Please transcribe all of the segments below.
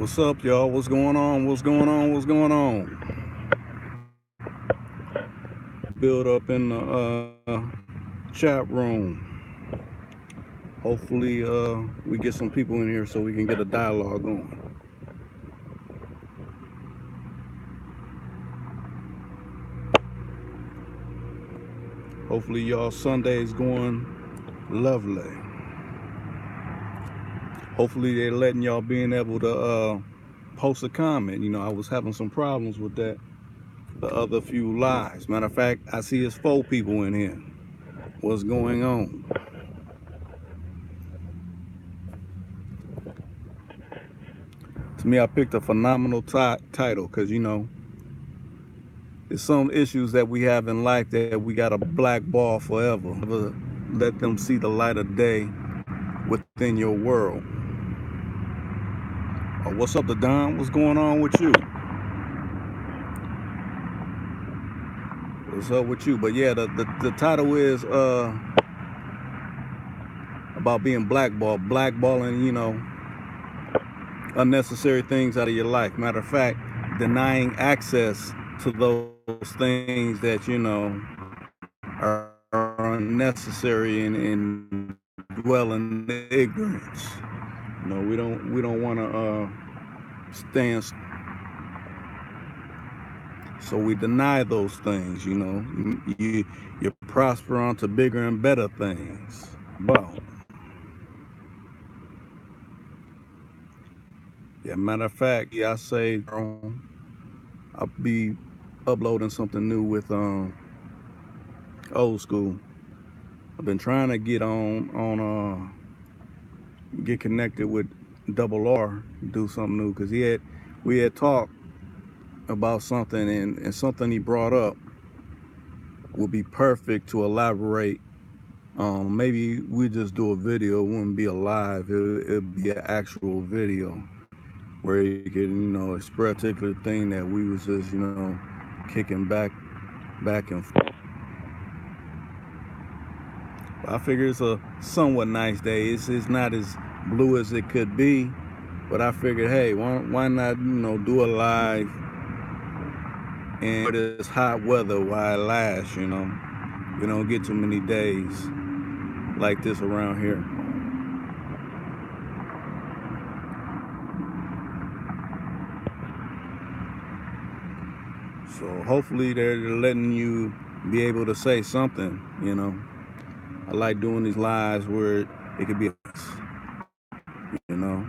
What's up, y'all? What's going on? What's going on? What's going on? Build up in the chat room. Hopefully, we get some people in here so we can get a dialogue going. Hopefully, y'all Sunday is going lovely. Hopefully, they're letting y'all being able to post a comment. You know, I was having some problems with that the other few lives. Matter of fact, I see it's 4 people in here. What's going on? To me, I picked a phenomenal title because, you know, there's some issues that we have in life that we got to blackball forever. Never let them see the light of day within your world. What's up, the Don? What's going on with you? What's up with you? But yeah, the title is about being blackballed, blackballing, you know, unnecessary things out of your life. Matter of fact, denying access to those things that, you know, are unnecessary and dwell in ignorance. You know, we don't want to stand. So we deny those things. You know, you prosper onto bigger and better things. Wow. Yeah, matter of fact, yeah, I say I'll be uploading something new with old school. I've been trying to get get connected with Double R, do something new, because we had talked about something, and something he brought up would be perfect to elaborate. Maybe we just do a video. It wouldn't be a live. It'd be an actual video where you could, you know, express a particular thing that we was just, you know, kicking back and forth. I figure it's a somewhat nice day. It's not as blue as it could be, but I figured, hey, why not, you know, do a live and this hot weather while it lasts, you know. We don't get too many days like this around here. So hopefully they're letting you be able to say something, you know. I like doing these lives where it could be, you know.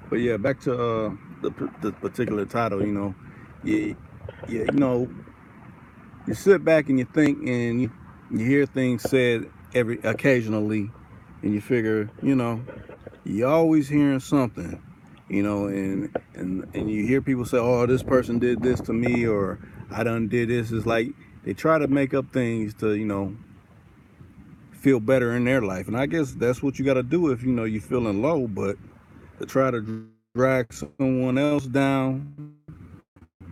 But yeah, back to the particular title, you know. You know, you sit back and you think, and you hear things said occasionally, and you figure, you know, you're always hearing something, you know, and you hear people say, oh, this person did this to me, or I done did this. It's like they try to make up things to, you know, feel better in their life. And I guess that's what you got to do if, you know, you're feeling low. But to try to drag someone else down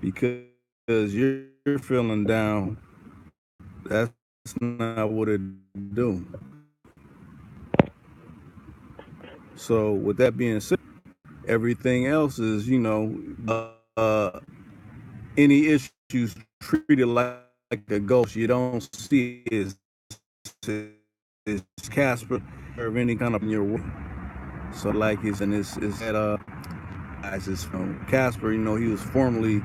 because you're feeling down, that's not what it do. So with that being said, everything else is, you know, any issues treated like a ghost. You don't see it as Casper or any kind of in your world. So like it's that it's from Casper. You know, he was formerly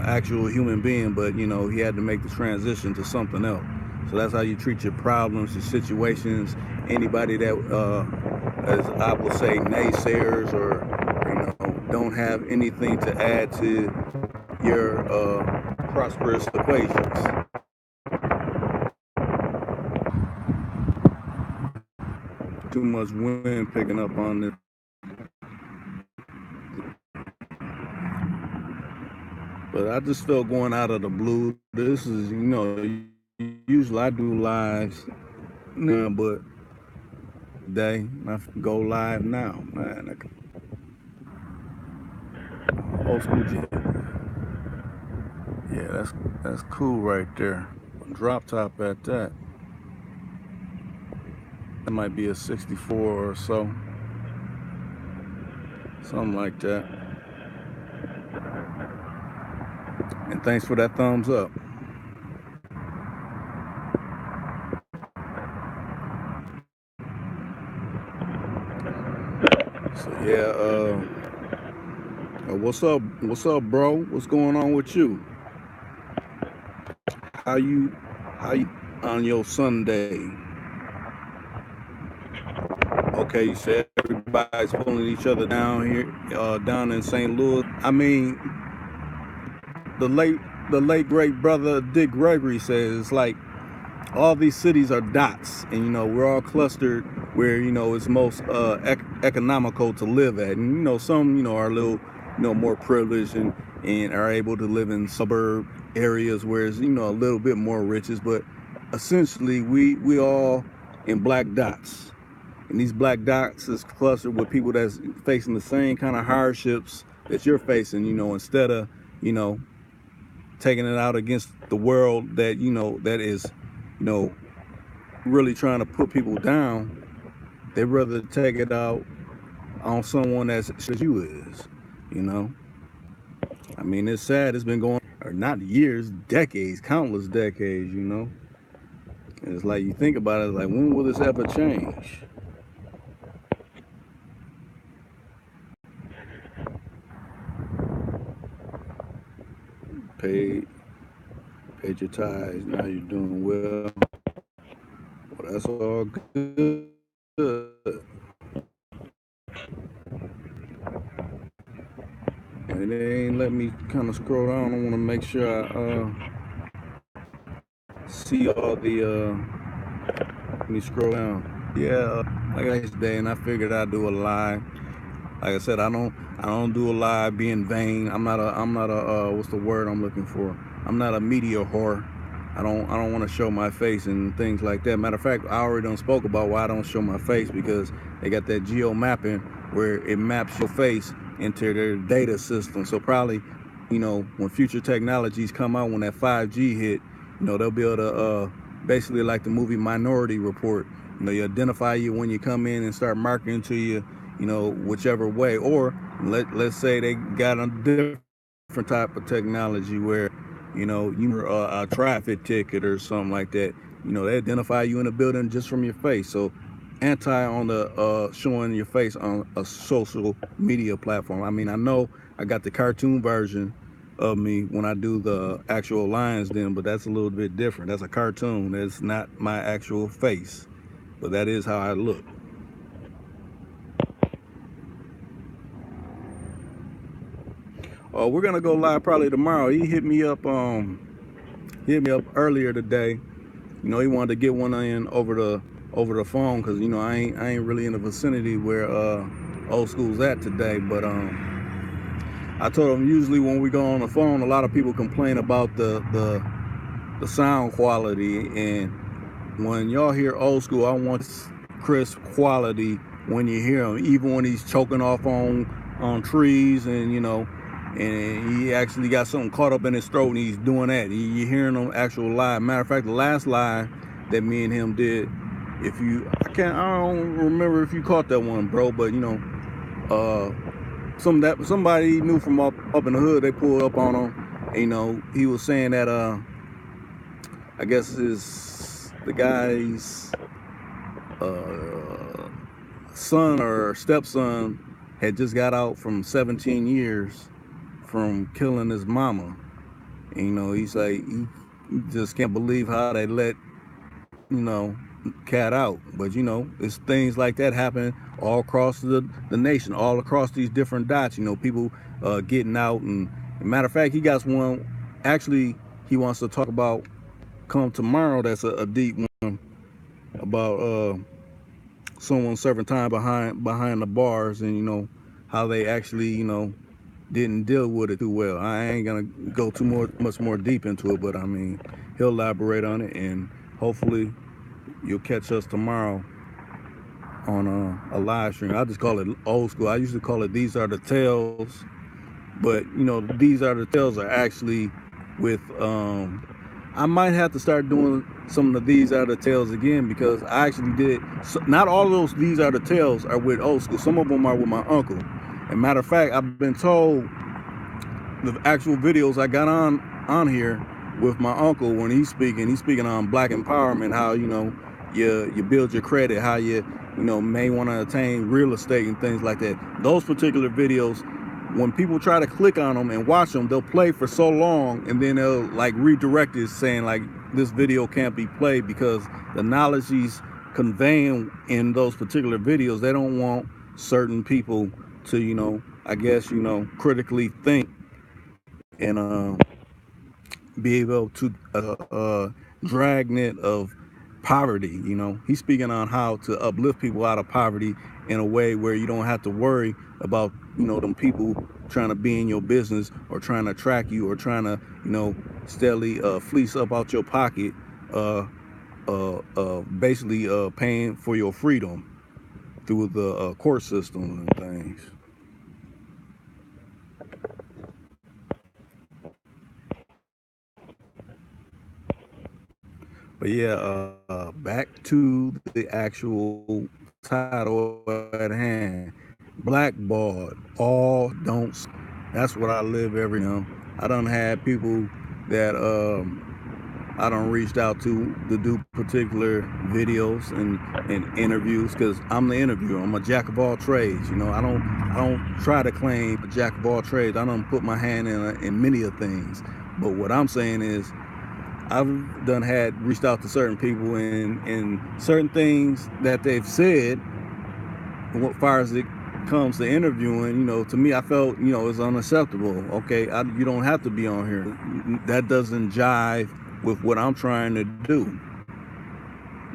actual human being, but you know he had to make the transition to something else. So that's how you treat your problems, your situations. Anybody that, as I would say, naysayers or, you know, don't have anything to add to your prosperous equations. Too much wind picking up on this. But I just felt going out of the blue. This is, you know, usually I do lives, but today I go live now, man. Old school jet. Yeah, that's cool right there. Drop top at that. might be a 64 or so, something like that. And thanks for that thumbs up. So yeah, what's up, bro? What's going on with you? How you on your Sunday? Okay, you said everybody's pulling each other down here, down in St. Louis. I mean, the late great brother Dick Gregory says it's like all these cities are dots, and we're all clustered where it's most economical to live at, and some are a little more privileged and are able to live in suburb areas where it's a little bit more riches, but essentially we all in black dots, and these black dots is clustered with people that's facing the same kind of hardships that you're facing. Instead of taking it out against the world that that is really trying to put people down, they'd rather take it out on someone that's as you is. I mean, it's sad. It's been going, or not years, decades, countless decades. And it's like you think about it, it's like, when will this ever change? Paid your tithes. Now you're doing well. Well, that's all good. And they ain't let me kind of scroll down. I want to make sure I see all the. Let me scroll down. Yeah, like I said today, and I figured I'd do a live. Like I said, I don't do a live being vain. I'm not a what's the word I'm looking for? I'm not a media whore. I don't want to show my face and things like that. Matter of fact, I already done spoke about why I don't show my face, because they got that geo mapping where it maps your face into their data system. So probably, when future technologies come out, when that 5G hit, they'll be able to basically, like the movie Minority Report, you identify you when you come in and start marketing to you, whichever way. Or let's say they got a different type of technology where you're a traffic ticket or something like that. They identify you in a building just from your face. So anti on the showing your face on a social media platform. I mean, I know I got the cartoon version of me when I do the actual Lions Den, but that's a little bit different. That's a cartoon. That's not my actual face, but that is how I look. We're gonna go live probably tomorrow. He hit me up earlier today. He wanted to get one in over the phone, because I ain't really in the vicinity where old school's at today. But I told him usually when we go on the phone, a lot of people complain about the sound quality, and when y'all hear old school, I want crisp quality when you hear him, even when he's choking off on trees, and and he actually got something caught up in his throat and he's doing that. You're hearing him actual live. Matter of fact, the last live that me and him did, I don't remember if you caught that one, bro, but somebody knew from up in the hood, they pulled up on him, and he was saying that I guess the guy's son or stepson had just got out from 17 years from killing his mama. And he's like, he just can't believe how they let cat out. But it's things like that happen all across the nation, all across these different dots. People getting out, and matter of fact, he got one actually he wants to talk about come tomorrow. That's a deep one about someone serving time behind the bars, and how they actually didn't deal with it too well. I ain't gonna go much more deep into it, but I mean, he'll elaborate on it, and hopefully you'll catch us tomorrow on a live stream. I just call it old school. I used to call it These Are the Tales, but These Are the Tales are actually with I might have to start doing some of these are the tales again, because I actually did. So not all of those these are the tales are with old school. Some of them are with my uncle. And matter of fact, I've been told the actual videos I got on here with my uncle when he's speaking on black empowerment, how you build your credit, how you may want to attain real estate and things like that. Those particular videos, when people try to click on them and watch them, they'll play for so long and then they'll like redirect it saying like this video can't be played because the knowledge he's conveying in those particular videos, they don't want certain people to I guess critically think and be able to dragnet of poverty. He's speaking on how to uplift people out of poverty in a way where you don't have to worry about them people trying to be in your business or trying to track you or trying to steadily fleece up out your pocket, basically paying for your freedom through the court system and things. But yeah, back to the actual title at hand. Blackballed, all don't. That's what I live every now. I done had people that I done reached out to do particular videos and interviews, because I'm the interviewer. I'm a jack of all trades. I don't try to claim a jack of all trades. I don't put my hand in many of things. But what I'm saying is, I've reached out to certain people and certain things that they've said, as far as it comes to interviewing, to me, I felt, it's unacceptable. Okay, you don't have to be on here. That doesn't jive with what I'm trying to do.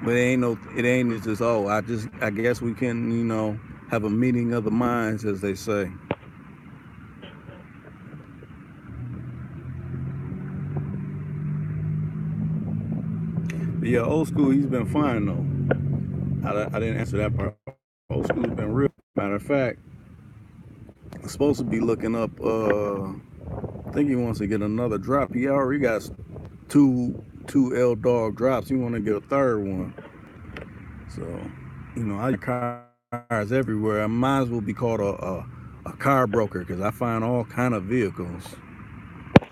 But it ain't just, I guess we can, have a meeting of the minds, as they say. But yeah, old school, he's been fine though. I didn't answer that part. Old school's been real. Matter of fact, I'm supposed to be looking up, I think he wants to get another drop. He already got two L dog drops. He want to get a third one. So, I got cars everywhere. I might as well be called a car broker, because I find all kind of vehicles,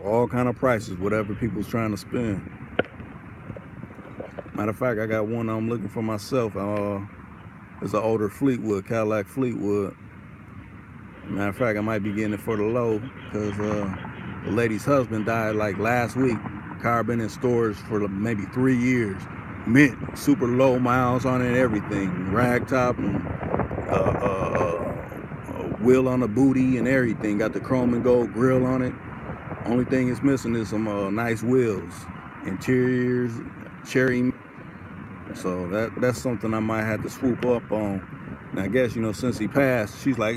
all kind of prices, whatever people's trying to spend. Matter of fact, I got one I'm looking for myself. It's an older Fleetwood, Cadillac Fleetwood. Matter of fact, I might be getting it for the low, because the lady's husband died like last week. Car been in storage for maybe 3 years. Mint, super low miles on it, everything. Rag top and wheel on the booty and everything. Got the chrome and gold grill on it. Only thing it's missing is some nice wheels. Interiors, cherry. So that's something I might have to swoop up on. And I guess, since he passed, she's like,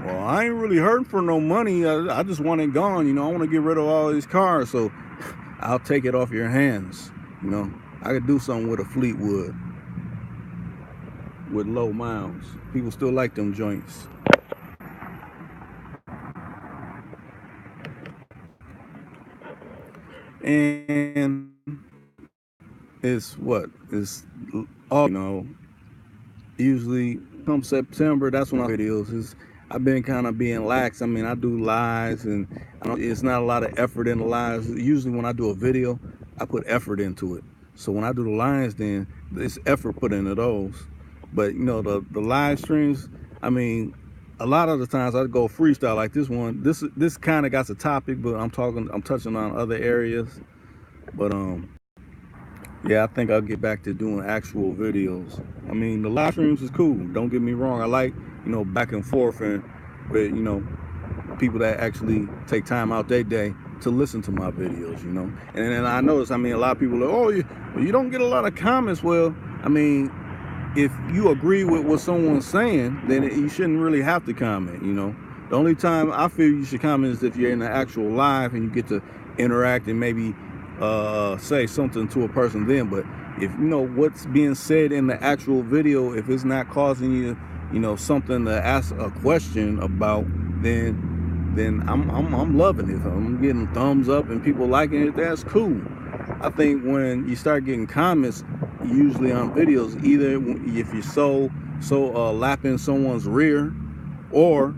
well, I ain't really hurting for no money. I just want it gone. I want to get rid of all these cars. So I'll take it off your hands. I could do something with a Fleetwood with low miles. People still like them joints. And it's all, usually come September, that's when I videos. I've been kind of being lax. I mean, I do lives, and it's not a lot of effort in the lives. Usually when I do a video, I put effort into it. So when I do the lines, then there's effort put into those. But the live streams, I mean, a lot of the times I go freestyle like this one. This kind of got a topic, but I'm touching on other areas. But yeah, I think I'll get back to doing actual videos. I mean, the live streams is cool. Don't get me wrong. I like, back and forth and with, people that actually take time out their day to listen to my videos, And I notice, I mean, a lot of people are like, oh, you don't get a lot of comments. Well, I mean, if you agree with what someone's saying, then you shouldn't really have to comment, The only time I feel you should comment is if you're in the actual live and you get to interact and maybe say something to a person then. But if what's being said in the actual video, if it's not causing you something to ask a question about, then I'm loving it. I'm getting thumbs up and people liking it. That's cool. I think when you start getting comments, usually on videos, either if you're lapping someone's rear, or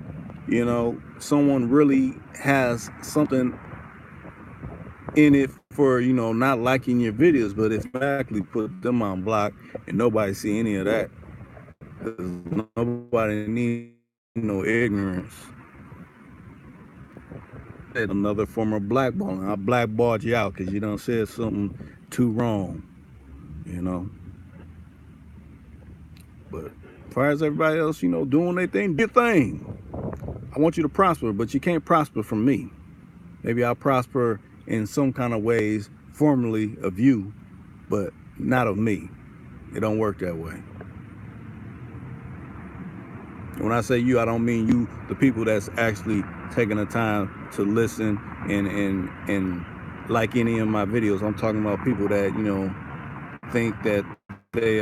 someone really has something in it for not liking your videos, but it's exactly put them on block, and nobody see any of that. Nobody needs no ignorance. Another form of blackballing. I blackballed you out because you done said something too wrong, But as far as everybody else, doing their thing, do your thing. I want you to prosper, but you can't prosper from me. Maybe I'll prosper in some kind of ways, formerly of you, but not of me. It don't work that way. When I say you, I don't mean you, the people that's actually taking the time to listen and like any of my videos. I'm talking about people that, think that they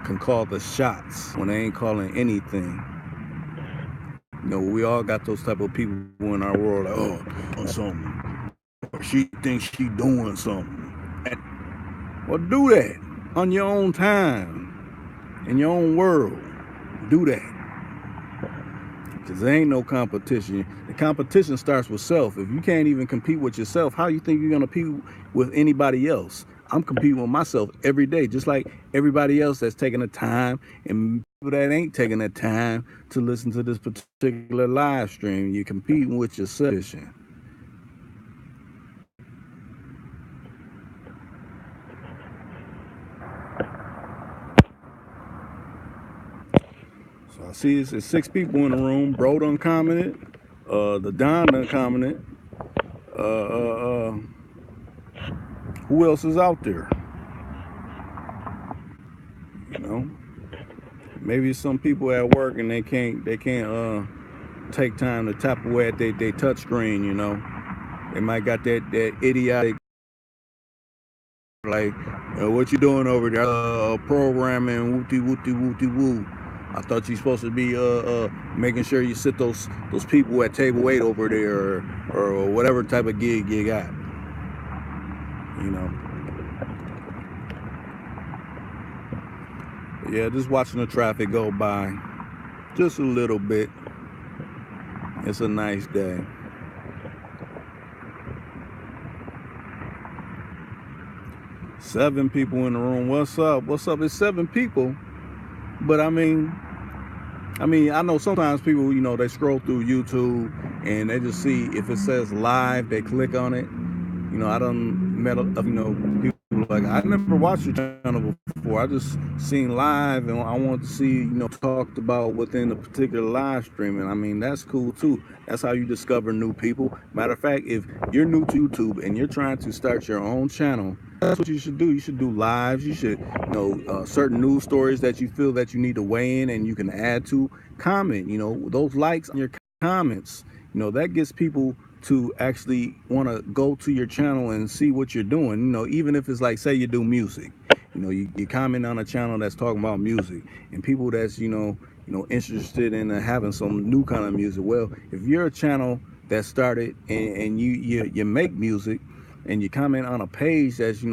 can call the shots when they ain't calling anything. We all got those type of people in our world, like, oh, something. Or she thinks she doing something. Well, do that on your own time, in your own world. Do that. Because there ain't no competition. The competition starts with self. If you can't even compete with yourself, how you think you're going to compete with anybody else? I'm competing with myself every day, just like everybody else that's taking the time, and people that ain't taking the time to listen to this particular live stream. You're competing with yourself. So I see it's 6 people in the room. Bro done commented. The Don done commented. Who else is out there? Maybe some people at work and they can't take time to tap away at their touch screen. They might got that idiotic, like, what you doing over there? Programming, wooty wooty wooty woo. I thought you supposed to be making sure you sit those people at table 8 over there, or whatever type of gig you got. Yeah, just watching the traffic go by, just a little bit. It's a nice day. Seven people in the room. What's up? What's up? It's 7 people, but I mean, I know sometimes people, they scroll through YouTube and they just see if it says live, they click on it. I done met, people like, I never watched your channel before. I just seen live and I wanted to see, talked about within a particular live stream. And that's cool too. That's how you discover new people. Matter of fact, if you're new to YouTube and you're trying to start your own channel, that's what you should do. You should do lives. You should, certain news stories that you feel that you need to weigh in and you can add to. Comment, those likes on your comments, that gets people to actually want to go to your channel and see what you're doing. Even if it's like, say you do music, you comment on a channel that's talking about music, and people that's interested in having some new kind of music. Well, if you're a channel that started and you make music, and you comment on a page that's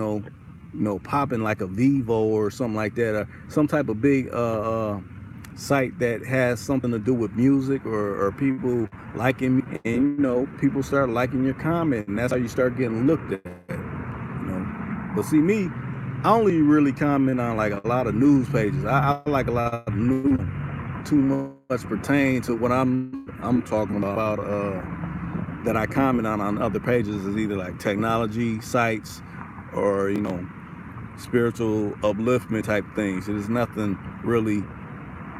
popping, like a Vivo or something like that, or some type of big site that has something to do with music, or people liking, and people start liking your comment, and that's how you start getting looked at. But see, me, I only really comment on like a lot of news pages. I like a lot of news. Too much pertain to what I'm talking about. That I comment on other pages is either like technology sites or spiritual upliftment type things. It is nothing really.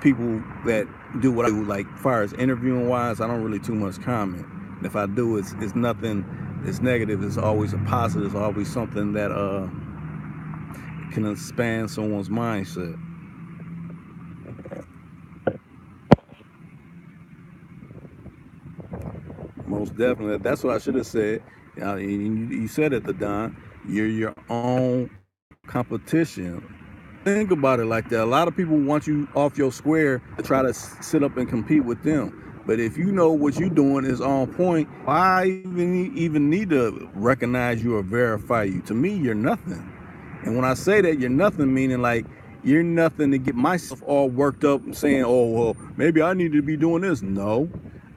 People that do what I do, like as far as interviewing wise, I don't really too much comment. And if I do, it's nothing. It's negative. It's always a positive. It's always something that can expand someone's mindset. Most definitely. That's what I should have said. You said it, the Don. You're your own competition. Think about it like that. A lot of people want you off your square to try to sit up and compete with them. But if you know what you're doing is on point, why even need to recognize you or verify you? To me, you're nothing. And when I say that, you're nothing, meaning like you're nothing to get myself all worked up and saying, oh, well, maybe I need to be doing this. No,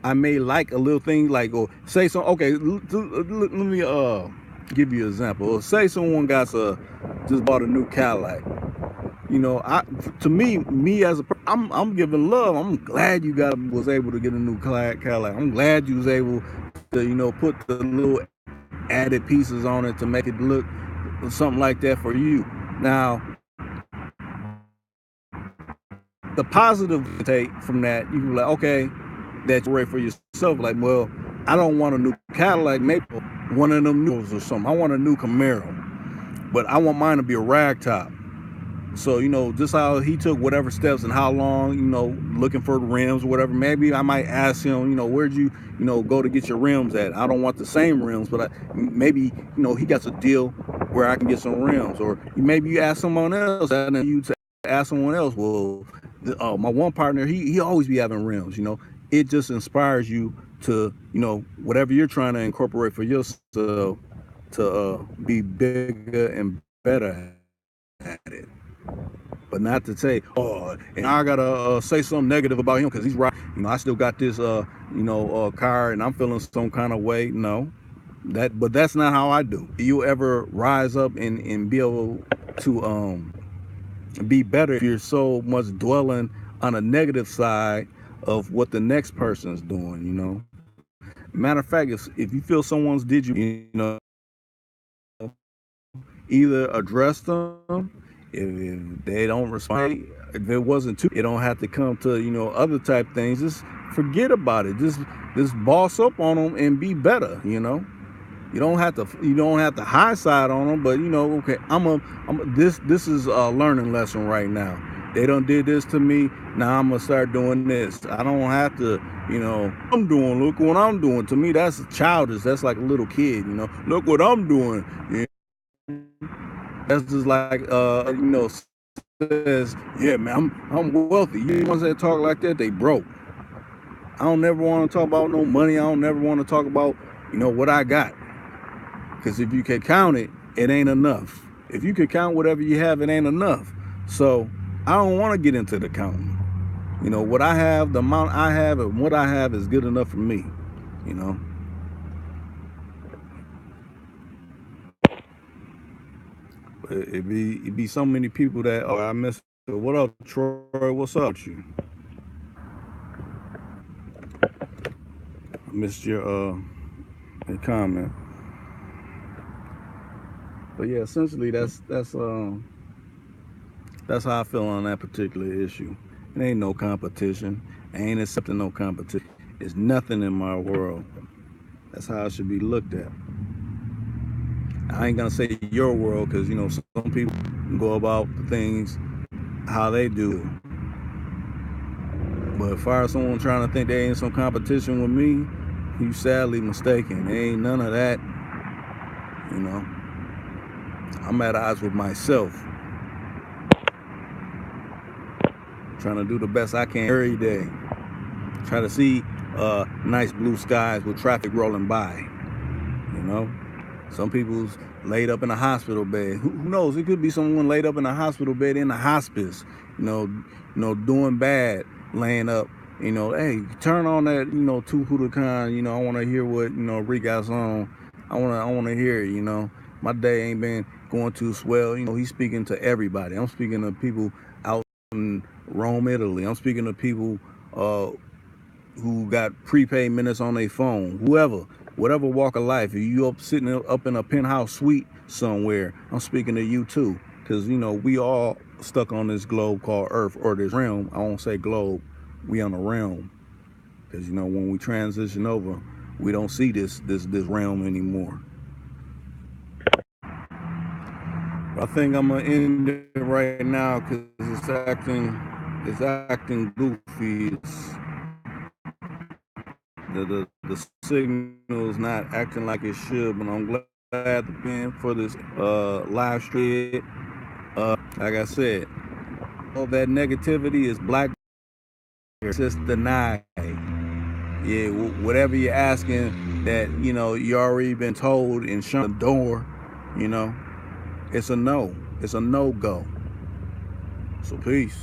I may like a little thing like, or say something. Okay, let me give you an example. Say someone just bought a new Cadillac. You know, to me as a I'm giving love. I'm glad you was able to get a new Cadillac. I'm glad you was able to, you know, put the little added pieces on it to make it look something like that for you. Now, the positive take from that, you can be like, okay, that's right for yourself. Like, well, I don't want a new Cadillac, maybe one of them news or something. I want a new Camaro, but I want mine to be a ragtop. So, you know, just how he took whatever steps and how long, you know, looking for the rims or whatever, maybe I might ask him, you know, where'd you know, go to get your rims at? I don't want the same rims, but maybe, you know, he got a deal where I can get some rims. Or maybe you ask someone else, and then you to ask someone else, well, my one partner, he always be having rims, you know. It just inspires you to, you know, whatever you're trying to incorporate for yourself to be bigger and better at it. But not to say, oh, and I gotta say something negative about him because he's right. You know, I still got this, you know, car, and I'm feeling some kind of way. No, but that's not how I do. You ever rise up and be able to be better if you're so much dwelling on a negative side of what the next person's doing? You know, matter of fact, if you feel someone's did you know, either address them. If they don't respond, if it wasn't too, it don't have to come to, you know, other type things. Just forget about it. Just boss up on them and be better. You know, you don't have to high side on them, but you know, okay, this is a learning lesson right now. They done did this to me. Now I'm gonna start doing this. I don't have to, you know, look what I'm doing. To me, that's childish. That's like a little kid, you know, look what I'm doing. You know? That's just like, you know, says, yeah, man, I'm wealthy. You ones that talk like that, they broke. I don't never want to talk about no money. I don't never want to talk about, you know, what I got. Because if you can count it, it ain't enough. If you can count whatever you have, it ain't enough. So I don't want to get into the counting. You know, what I have, the amount I have, and what I have is good enough for me, you know. It be so many people that, oh, I miss it. What up, Troy? What's up with you? I missed your comment. But yeah, essentially that's how I feel on that particular issue. It ain't no competition. I ain't accepting no competition. It's nothing in my world. That's how it should be looked at. I ain't gonna say your world because, you know, some people go about things how they do. But as far as someone trying to think they ain't some competition with me, you sadly mistaken. There ain't none of that. You know, I'm at odds with myself. Trying to do the best I can every day. Try to see nice blue skies with traffic rolling by. You know, some people's laid up in a hospital bed. Who knows? It could be someone laid up in a hospital bed in a hospice. You know, doing bad, laying up. You know, hey, turn on that, you know, Tu Hudakan. You know, I want to hear what, you know, Rick got on. I want to hear it. You know, my day ain't been going too swell. You know, he's speaking to everybody. I'm speaking to people out in Rome, Italy. I'm speaking to people who got prepaid minutes on their phone. Whatever walk of life. If you sitting up in a penthouse suite somewhere, I'm speaking to you too. Because, you know, we all stuck on this globe called Earth, or this realm. I won't say globe. We on a realm. Because, you know, when we transition over, we don't see this realm anymore. I think I'm gonna end it right now because it's acting goofy. The signal's not acting like it should, but I'm glad to be in for this live stream. Like I said, all that negativity is black. Just denied. Yeah, whatever you're asking that, you know, you already been told and shown the door, you know, it's a no. It's a no-go. So peace.